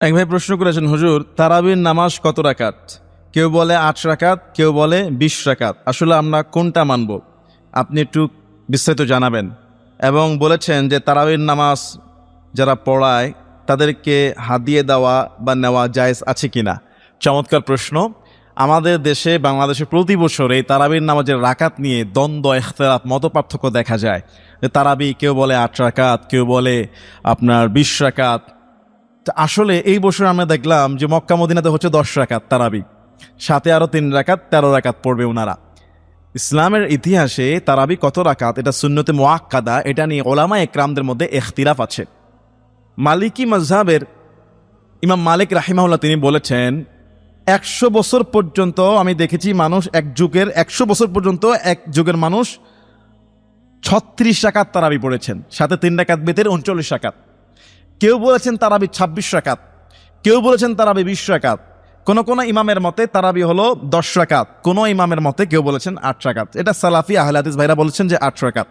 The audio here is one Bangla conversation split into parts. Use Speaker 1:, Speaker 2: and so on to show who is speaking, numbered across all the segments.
Speaker 1: এক ভাই প্রশ্ন করেছেন, হুজুর তারাবির নামাজ কত রাকাত? কেউ বলে 8 রাকাত, কেউ বলে 20 রাকাত। আসলে আমরা কোনটা মানব? আপনি একটু বিস্তারিত জানাবেন। এবং বলেছেন যে তারাবির নামাজ যারা পড়ায় তাদেরকে হাদিয়ে দেওয়া বা নেওয়া জায়েজ আছে কিনা। চমৎকার প্রশ্ন। আমাদের দেশে, বাংলাদেশে প্রতি বছর এই তারাবির নামাজের রাকাত নিয়ে দ্বন্দ্ব, ইখতিলাফ, মতপার্থক্য দেখা যায়। যে তারাবি কেউ বলে 8 রাকাত, কেউ বলে আপনার 20 রাকাত। আসলে এই বছর আমরা দেখলাম যে মক্কা মদিনাতে হচ্ছে 10 রাকাত তারাবি, সাথে আরো 3 রাকাত 13 রাকাত পড়বে ওনারা। ইসলামের ইতিহাসে তারাবি কত রাকাত, এটা সুন্নতে মুআক্কাদা, এটা নিয়ে ওলামা একরামদের মধ্যে ইখতিলাফ আছে। মালিকি মাযহাবের ইমাম মালিক রাহিমাহুল্লাহ তিনি বলেছেন 100 বছর পর্যন্ত আমি দেখেছি মানুষ, এক যুগের 100 বছর পর্যন্ত এক যুগের মানুষ 36 রাকাত তারাবি পড়েছেন, সাথে 3 রাকাত বেতের 39 রাকাত। কেউ বলেছেন তারাবি 26 রাকাত, কেউ বলেছেন তারাবি 20 রাকাত। কোন কোন ইমামের মতে তারাবি হলো 10 রাকাত, কোন ইমামের মতে কেউ বলেছেন 8 রাকাত। এটা সালাফি আহলে হাদিস ভাইরা বলেছেন যে 8 রাকাত।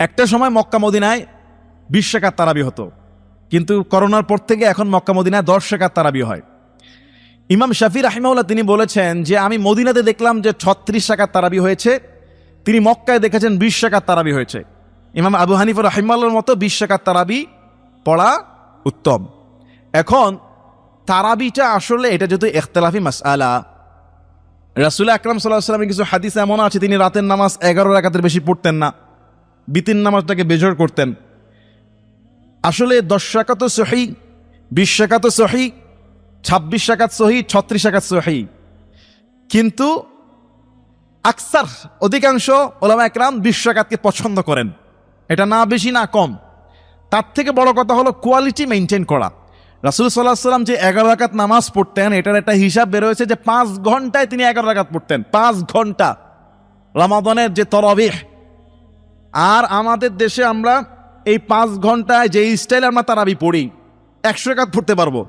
Speaker 1: একটা সময় মক্কা মদিনায় 20 রাকাত তারাবি হতো, কিন্তু করোনার পর থেকে এখন মক্কা মদিনায় 10 রাকাত তারাবি হয়। ইমাম শাফি রাহিমাহুল্লাহ তিনি বলেছেন যে আমি মদিনাতে দেখলাম যে 36 রাকাত তারাবি হয়েছে, তিনি মক্কায় দেখেছেন 20 রাকাত তারাবি হয়েছে। ইমাম আবু হানিফা রাহিমাহুল্লাহর মতো 20 রাকাত তারাবি পড়া উত্তম। এখন তারাবিটা আসলে এটা যেহেতু ইখতিলাফি মাসআলা, রাসূল আকরাম সাল্লাল্লাহু আলাইহি ওয়াসাল্লামের কিছু হাদিস এমন আছে তিনি রাতের নামাজ 11 রাকাতের বেশি পড়তেন না, বিতির নামাজটাকে বেজোর করতেন। আসলে 10 রাকাতও সহি, 20 রাকাতও সহি, 26 রাকাত সহি, 36 রাকাত সহি, কিন্তু আকসার অধিকাংশ ওলামা একরাম 20 রাকাতকে পছন্দ করেন। এটা না বেশি না কম। তার থেকে বড় কথা হলো কোয়ালিটি মেনটেন করা। রাসূল সাল্লাল্লাহু আলাইহি ওয়াসাল্লাম যে 11 রাকাত নামাজ পড়তেন, এটার একটা হিসাব বের হয়েছে যে 5 ঘন্টায় তিনি 11 রাকাত পড়তেন। 5 ঘন্টা রমাদানের যে তারাবিহ। আর আমাদের দেশে আমরা এই 5 ঘন্টায় যে স্টাইলে আমরা তারাবি পড়ি, 100 রাকাত পড়তে পারবো,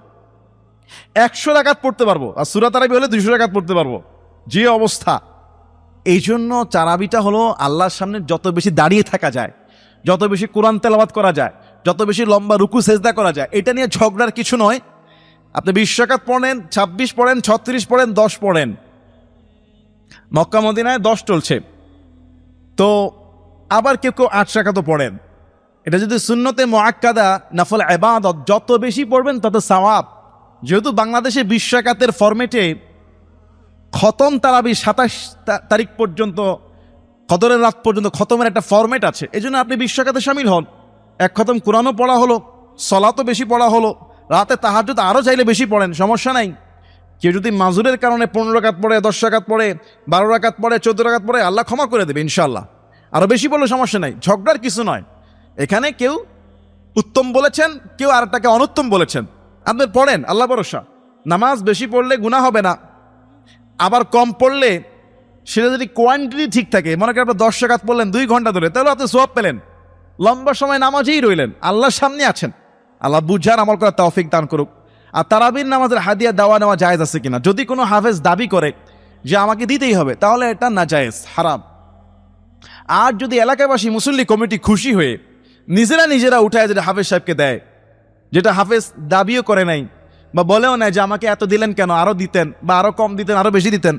Speaker 1: 100 রাকাত পড়তে পারবো, আর সূরা তারাবি হলে 200 রাকাত পড়তে পারবো, যে অবস্থা। এই জন্য তারাবিটা হলো আল্লাহর সামনে যত বেশি দাঁড়িয়ে থাকা যায়, যত বেশি কোরআন তেলাওয়াত করা যায়, যত বেশি লম্বা রুকু সেজদা করা যায়, এটা নিয়ে ঝগড়ার কিছু নয়। আপনি 20 রাকাত পড়েন, 26 পড়েন, 36 পড়েন, 10 পড়েন। মক্কা মদিনায় 10 চলছে, তো আবার কেউ কেউ 8 রাকাতও পড়েন। এটা যদি সুন্নতে মুআক্কাদা নফল ইবাদত, যত বেশি পড়বেন তত সওয়াব। যেহেতু বাংলাদেশে 20 রাকাতের ফরম্যাটে খতম তারাবি 27 তারিখ পর্যন্ত, কদরের রাত পর্যন্ত খতমের একটা ফরম্যাট আছে, এই জন্য আপনি 20 রাকাতে শামিল হন। এক খতম কোরআনও পড়া হলো, সলাতও বেশি পড়া হলো, রাতে তাহাজ্জুদ আরও চাইলে বেশি পড়েন, সমস্যা নাই। কেউ যদি মাজুরের কারণে 15 রাকাত পড়ে, 10 রাকাত পড়ে, 12 রাকাত পড়ে, 14 রাকাত পড়ে, আল্লাহ ক্ষমা করে দেবে ইনশাআল্লাহ। আরও বেশি পড়লে সমস্যা নাই, ঝগড়ার কিছু নয়। এখানে কেউ উত্তম বলেছেন, কেউ আরেকটাকে অনুত্তম বলেছেন। আপনি পড়েন, আল্লাহ ভরসা। নামাজ বেশি পড়লে গুনাহ হবে না, আবার কম পড়লে সেটা যদি কোয়ান্টিটি ঠিক থাকে, মনে করেন আপনি 10 রাকাত পড়লেন 2 ঘন্টা ধরে, তাহলে আপনি সওয়াব পেলেন, লম্বা সময় নামাজেই রইলেন, আল্লাহর সামনে আছেন। আল্লাহ বুঝার আমল করার তৌফিক দান করুক। আর তারাবির নামাজের হাদিয়া দেওয়া নেওয়া জায়েজ আছে কিনা, যদি কোনো হাফেজ দাবি করে যে আমাকে দিতেই হবে, তাহলে এটা নাজায়েজ, হারাম। আর যদি এলাকাবাসী মুসল্লি কমিটি খুশি হয়ে নিজেরা উঠায় যেটা হাফেজ সাহেবকে দেয়, যেটা হাফেজ দাবিও করে নাই বা বলেও নাই যে আমাকে এত দিলেন কেন, আরো দিতেন বা আরো কম দিতেন, আরো বেশি দিতেন,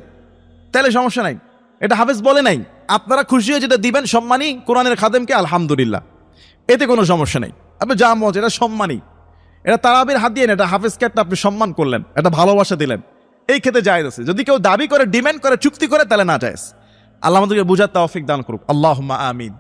Speaker 1: তাহলে সমস্যা নাই। এটা হাফেজ বলে নাই, আপনারা খুশি হয়ে যেটা দিবেন সম্মানী কোরআনের খাদেমকে, আলহামদুলিল্লাহ, এতে কোনো সমস্যা নেই। আপনি যা মত, এটা সম্মানী, এটা তারাবির হাত দিয়ে না, এটা হাফেজকে একটা আপনি সম্মান করলেন, এটা ভালোবাসা দিলেন, এই ক্ষেত্রে জায়েজ আছে। যদি কেউ দাবি করে, ডিমান্ড করে, চুক্তি করে, তাহলে না জায়েজ। আল্লাহ আমাদেরকে বুঝার তৌফিক দান করুক, আল্লাহুম্মা আমিন।